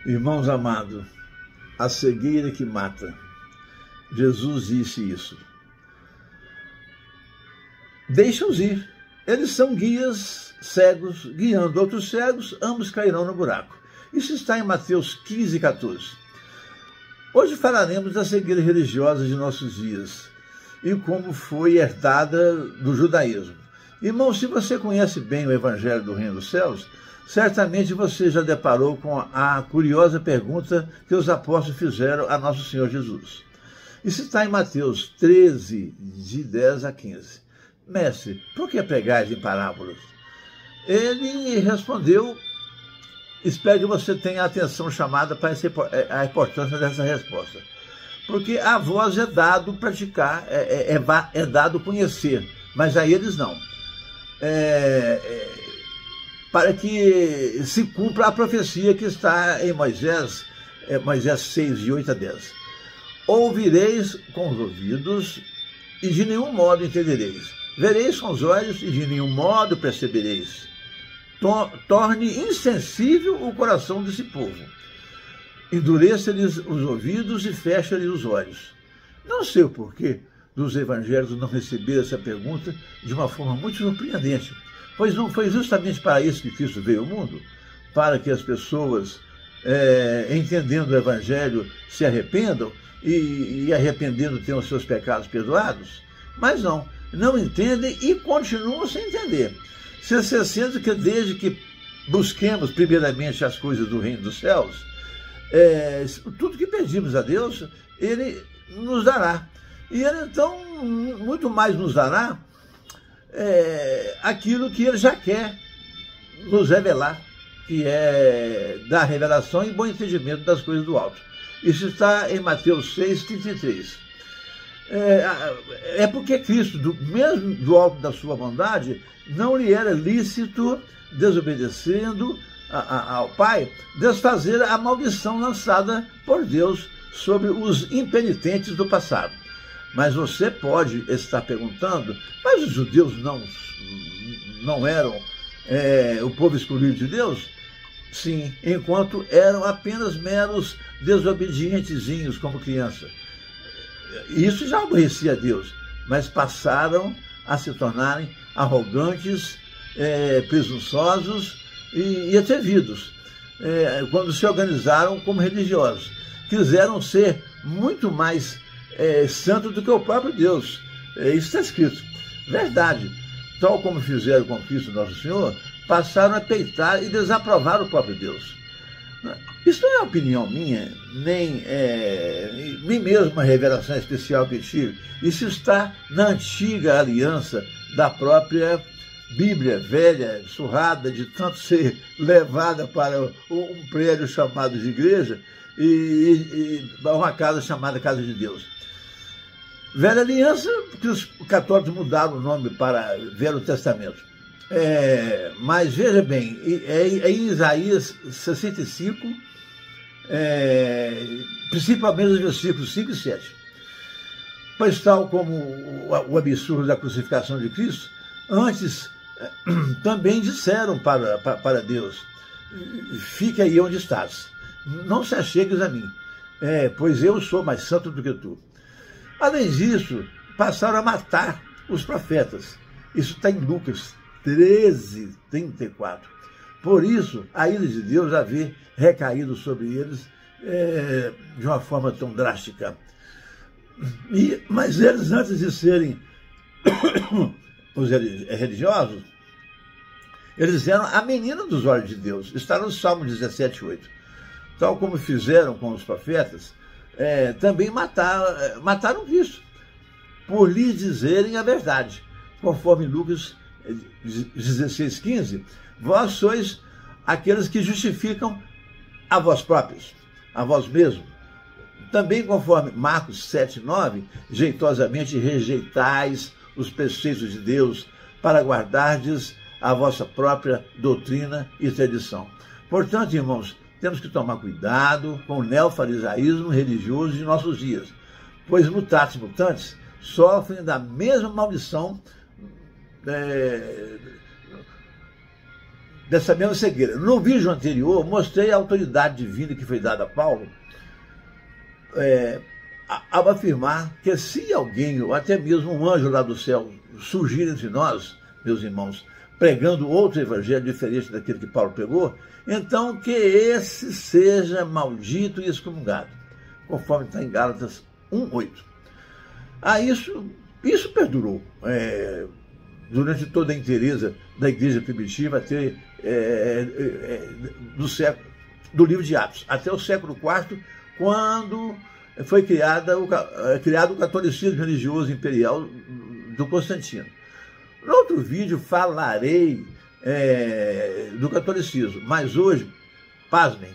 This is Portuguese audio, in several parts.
Irmãos amados, a cegueira que mata. Jesus disse isso. Deixa-os ir. Eles são guias cegos, guiando outros cegos, ambos cairão no buraco. Isso está em Mateus 15, 14. Hoje falaremos da cegueira religiosa de nossos dias e como foi herdada do judaísmo. Irmão, se você conhece bem o Evangelho do Reino dos Céus, certamente você já deparou com a curiosa pergunta que os apóstolos fizeram a Nosso Senhor Jesus. Isso está em Mateus 13, de 10 a 15. Mestre, por que pregais em parábolas? Ele respondeu, espero que você tenha a atenção chamada para a importância dessa resposta. Porque a vós é dado praticar, é dado conhecer, mas a eles não. Para que se cumpra a profecia que está em Moisés 6, de 8 a 10. Ouvireis com os ouvidos e de nenhum modo entendereis. Vereis com os olhos e de nenhum modo percebereis. Torne insensível o coração desse povo. Endureça-lhes os ouvidos e fecha-lhes os olhos. Não sei o porquê dos evangelhos não receber essa pergunta de uma forma muito surpreendente, pois não foi justamente para isso que Cristo veio ao mundo, para que as pessoas, entendendo o evangelho, se arrependam e arrependendo tenham os seus pecados perdoados? Mas não entendem e continuam sem entender. Se você sente que desde que busquemos primeiramente as coisas do reino dos céus, tudo que pedimos a Deus, Ele nos dará. E Ele, então, muito mais nos dará aquilo que Ele já quer nos revelar, que é dar revelação e bom entendimento das coisas do alto. Isso está em Mateus 6, 33. Porque Cristo, mesmo do alto da sua bondade, não lhe era lícito, desobedecendo ao Pai, desfazer a maldição lançada por Deus sobre os impenitentes do passado. Mas você pode estar perguntando, mas os judeus não eram o povo escolhido de Deus? Sim, enquanto eram apenas meros desobedientezinhos como criança. Isso já aborrecia a Deus, mas passaram a se tornarem arrogantes, presunçosos e atrevidos, quando se organizaram como religiosos. Quiseram ser muito mais santos do que o próprio Deus. Isso está escrito. Verdade. Tal como fizeram com Cristo Nosso Senhor, passaram a peitar e desaprovar o próprio Deus. Isso não é opinião minha, nem mesmo uma revelação especial que tive. Isso está na antiga aliança da própria Bíblia, velha, surrada, de tanto ser levada para um prédio chamado de igreja e uma casa chamada Casa de Deus. Velha aliança, que os católicos mudaram o nome para Velho Testamento. Mas veja bem, em Isaías 65, principalmente os versículos 5 e 7. Pois tal como o absurdo da crucificação de Cristo, antes também disseram para Deus, fique aí onde estás, não se achegues a mim, pois eu sou mais santo do que tu. Além disso, passaram a matar os profetas. Isso está em Lucas 13, 34. Por isso, a ira de Deus havia recaído sobre eles de uma forma tão drástica. Mas eles, antes de serem os religiosos, eles eram a menina dos olhos de Deus. Está no Salmo 17, 8. Tal como fizeram com os profetas, também mataram Cristo, por lhes dizerem a verdade. Conforme Lucas 16, 15, vós sois aqueles que justificam a vós próprios, a vós mesmos. Também conforme Marcos 7, 9, jeitosamente rejeitais os preceitos de Deus para guardardes a vossa própria doutrina e tradição. Portanto, irmãos, temos que tomar cuidado com o neofarisaísmo religioso de nossos dias, pois mutatis mutandis sofrem da mesma maldição dessa mesma cegueira. No vídeo anterior, mostrei a autoridade divina que foi dada a Paulo ao afirmar que se alguém, ou até mesmo um anjo lá do céu, surgir entre nós, meus irmãos, pregando outro evangelho diferente daquele que Paulo pregou, então que esse seja maldito e excomungado, conforme está em Gálatas 1:8. Isso perdurou durante toda a inteireza da igreja primitiva até do livro de Atos, até o século IV, quando foi criado o catolicismo religioso imperial do Constantino. No outro vídeo falarei do catolicismo, mas hoje, pasmem,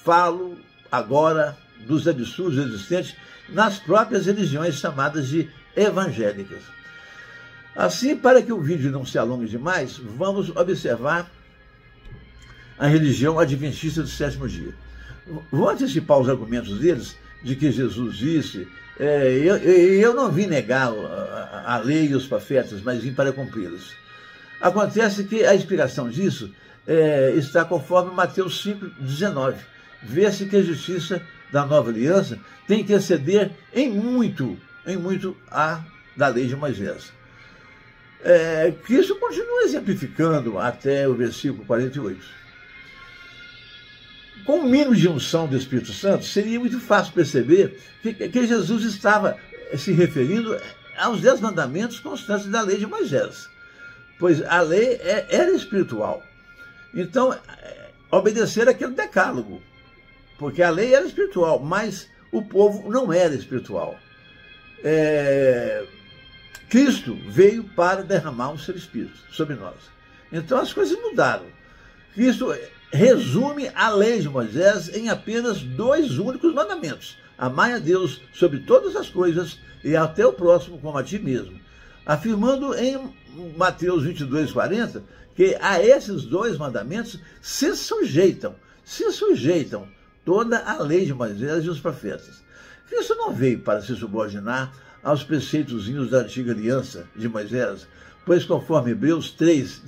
falo agora dos absurdos existentes nas próprias religiões chamadas de evangélicas. Assim, para que o vídeo não se alongue demais, vamos observar a religião adventista do sétimo dia. Vou antecipar os argumentos deles, de que Jesus disse, eu não vim negar a lei e os profetas, mas vim para cumpri-los. Acontece que a explicação disso está conforme Mateus 5:19. Vê-se que a justiça da nova aliança tem que exceder em muito a da lei de Moisés. Cristo continua exemplificando até o versículo 48. Com o mínimo de unção do Espírito Santo, seria muito fácil perceber que Jesus estava se referindo aos 10 mandamentos constantes da lei de Moisés, pois a lei era espiritual. Então, obedecer aquele decálogo, porque a lei era espiritual, mas o povo não era espiritual. Cristo veio para derramar o seu Espírito sobre nós. Então as coisas mudaram. Cristo resume a lei de Moisés em apenas 2 únicos mandamentos: amai a Deus sobre todas as coisas e até o próximo como a ti mesmo, afirmando em Mateus 22:40 que a esses 2 mandamentos se sujeitam toda a lei de Moisés e os profetas. Cristo não veio para se subordinar aos preceitozinhos da antiga aliança de Moisés, pois conforme Hebreus 3,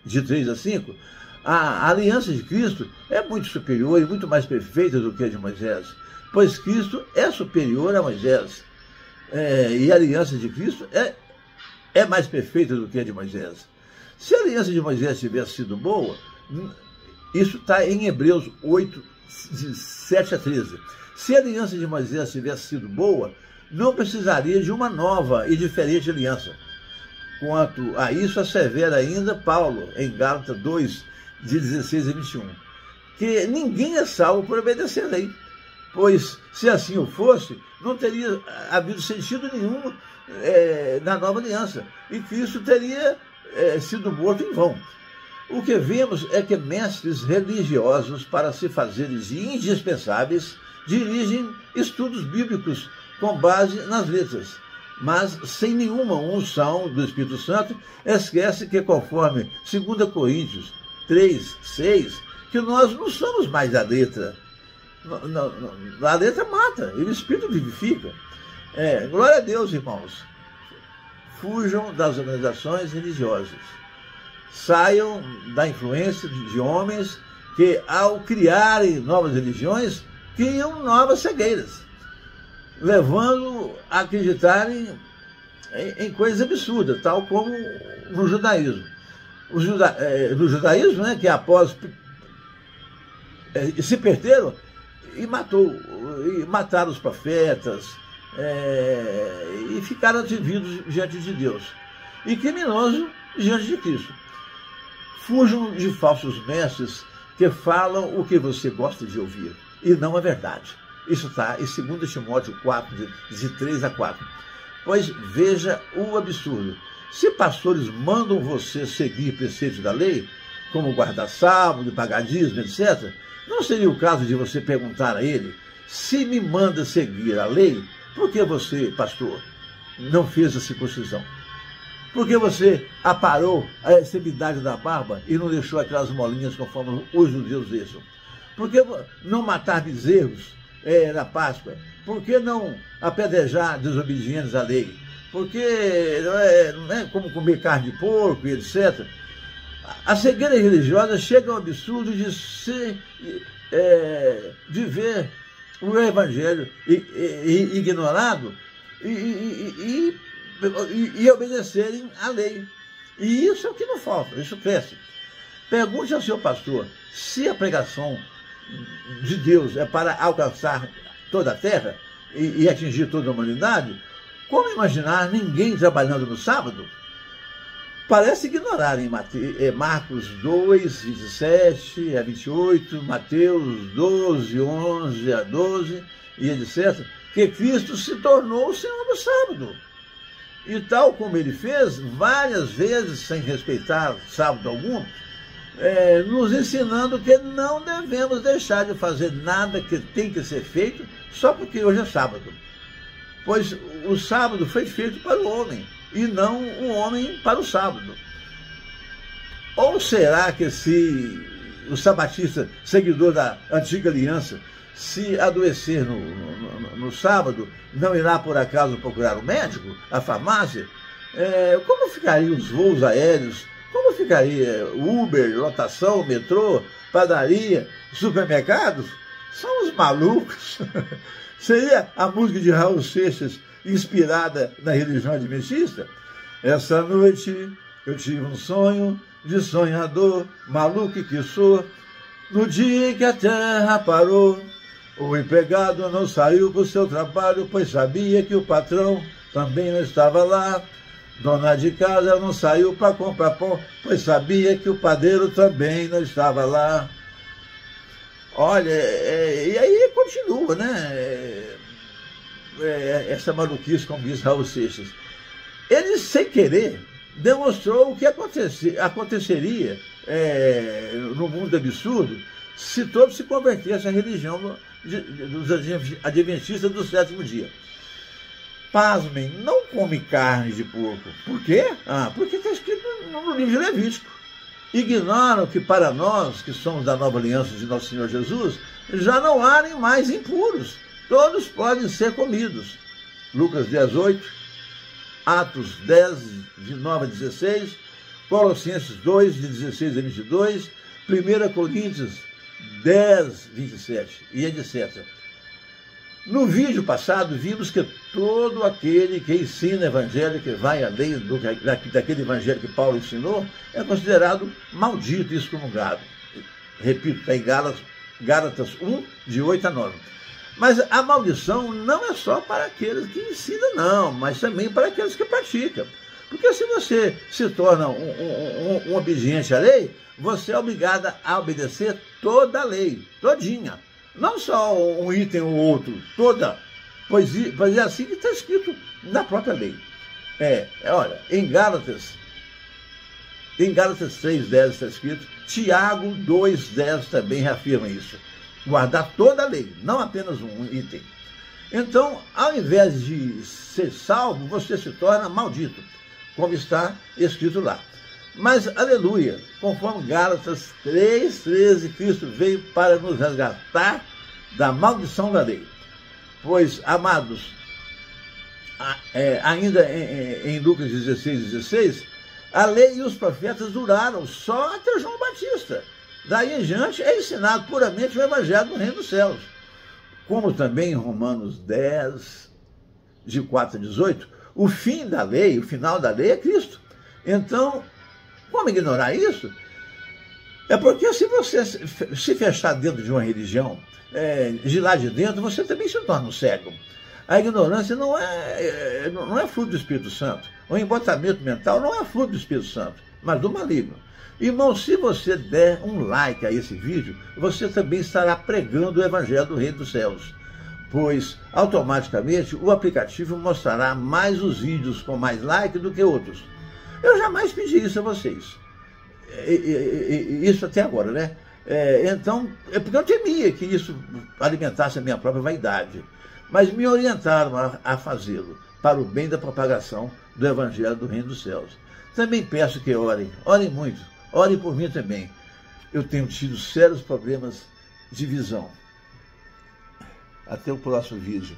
de 3 a 5, a aliança de Cristo é muito superior e muito mais perfeita do que a de Moisés, pois Cristo é superior a Moisés. E a aliança de Cristo é mais perfeita do que a de Moisés. Se a aliança de Moisés tivesse sido boa, isso está em Hebreus 8, de 7 a 13. Se a aliança de Moisés tivesse sido boa, não precisaria de uma nova e diferente aliança. Quanto a isso, assevera ainda Paulo, em Gálatas 2, de 16 a 21, que ninguém é salvo por obedecer a lei, pois, se assim o fosse, não teria havido sentido nenhum na nova aliança, e Cristo teria sido morto em vão. O que vemos é que mestres religiosos, para se fazerem de indispensáveis, dirigem estudos bíblicos com base nas letras, mas sem nenhuma unção do Espírito Santo, esquece que, conforme 2 Coríntios 3, 6, que nós não somos mais da letra. A letra mata, e o Espírito vivifica. Glória a Deus, irmãos. Fujam das organizações religiosas. Saiam da influência de homens que, ao criarem novas religiões, criam novas cegueiras, levando a acreditarem em coisas absurdas, tal como no judaísmo. No judaísmo, né, que após se perderam e mataram os profetas, e ficaram atrevidos diante de Deus, e criminosos diante de Cristo. Fujam de falsos mestres que falam o que você gosta de ouvir, e não a verdade. Isso está em 2 Timóteo 4, de 3 a 4. Pois veja o absurdo. Se pastores mandam você seguir preceitos da lei, como guardar sábado, pagar dízimo, etc., não seria o caso de você perguntar a ele: se me manda seguir a lei, por que você, pastor, não fez a circuncisão? Por que você aparou a extremidade da barba e não deixou aquelas molinhas conforme os judeus deixam? Por que não matar bezerros na Páscoa? Por que não apedrejar desobedientes à lei? Porque não é como comer carne de porco e etc. A cegueira religiosa chega ao absurdo de ver o evangelho ignorado e obedecerem à lei. E isso é o que não falta, isso cresce. Pergunte ao seu pastor se a pregação de Deus é para alcançar toda a terra e atingir toda a humanidade. Como imaginar ninguém trabalhando no sábado? Parece ignorarem Marcos 2, 27 a 28, Mateus 12, 11 a 12 e etc., que Cristo se tornou o Senhor do sábado. E tal como ele fez, várias vezes, sem respeitar sábado algum, nos ensinando que não devemos deixar de fazer nada que tem que ser feito só porque hoje é sábado. Pois o sábado foi feito para o homem, e não o homem para o sábado. Ou será que se o sabatista, seguidor da antiga aliança, se adoecer no sábado, não irá por acaso procurar o médico, a farmácia? Como ficariam os voos aéreos? Como ficaria Uber, lotação, metrô, padaria, supermercados? São os malucos. Seria a música de Raul Seixas inspirada na religião adventista? Essa noite eu tive um sonho de sonhador, maluco que sou. No dia em que a terra parou, o empregado não saiu para o seu trabalho, pois sabia que o patrão também não estava lá. Dona de casa não saiu para comprar pão, pois sabia que o padeiro também não estava lá. Olha, e aí continua, né? Essa maluquice, como diz Raul Seixas. Ele, sem querer, demonstrou o que aconteceria no mundo absurdo se todos se convertessem à religião dos adventistas do sétimo dia. Pasmem, não come carne de porco. Por quê? Porque está escrito no livro de Levítico. Ignoram que para nós, que somos da nova aliança de nosso Senhor Jesus, já não há animais impuros. Todos podem ser comidos. Lucas 18, Atos 10, de 9 a 16, Colossenses 2, de 16 a 22, 1 Coríntios 10, 27 e etc. No vídeo passado, vimos que todo aquele que ensina o evangelho, que vai além daquele evangelho que Paulo ensinou, é considerado maldito e excomungado. Repito, está em Gálatas 1, de 8 a 9. Mas a maldição não é só para aqueles que ensinam, não, mas também para aqueles que praticam. Porque se você se torna um obediente à lei, você é obrigado a obedecer toda a lei, todinha. Não só um item ou outro, toda. Pois é assim que está escrito na própria lei. Olha, em Gálatas 3:10 está escrito, Tiago 2:10 também reafirma isso. Guardar toda a lei, não apenas um item. Então, ao invés de ser salvo, você se torna maldito, como está escrito lá. Mas, aleluia, conforme Gálatas 3:13, Cristo veio para nos resgatar da maldição da lei. Pois, amados, ainda em Lucas 16:16, a lei e os profetas duraram só até João Batista. Daí em diante é ensinado puramente o evangelho do reino dos céus. Como também em Romanos 10, de 4 a 18, o fim da lei, o final da lei é Cristo. Então, como ignorar isso? É porque se você se fechar dentro de uma religião, de lá de dentro, você também se torna um cego. A ignorância não é fruto do Espírito Santo. O embotamento mental não é fruto do Espírito Santo, mas do maligno. Irmão, se você der um like a esse vídeo, você também estará pregando o evangelho do reino dos céus, pois automaticamente o aplicativo mostrará mais os vídeos com mais like do que outros. Eu jamais pedi isso a vocês. Isso até agora, né? Então, é porque eu temia que isso alimentasse a minha própria vaidade. Mas me orientaram a fazê-lo, para o bem da propagação do evangelho do reino dos céus. Também peço que orem muito, orem por mim também. Eu tenho tido sérios problemas de visão. Até o próximo vídeo.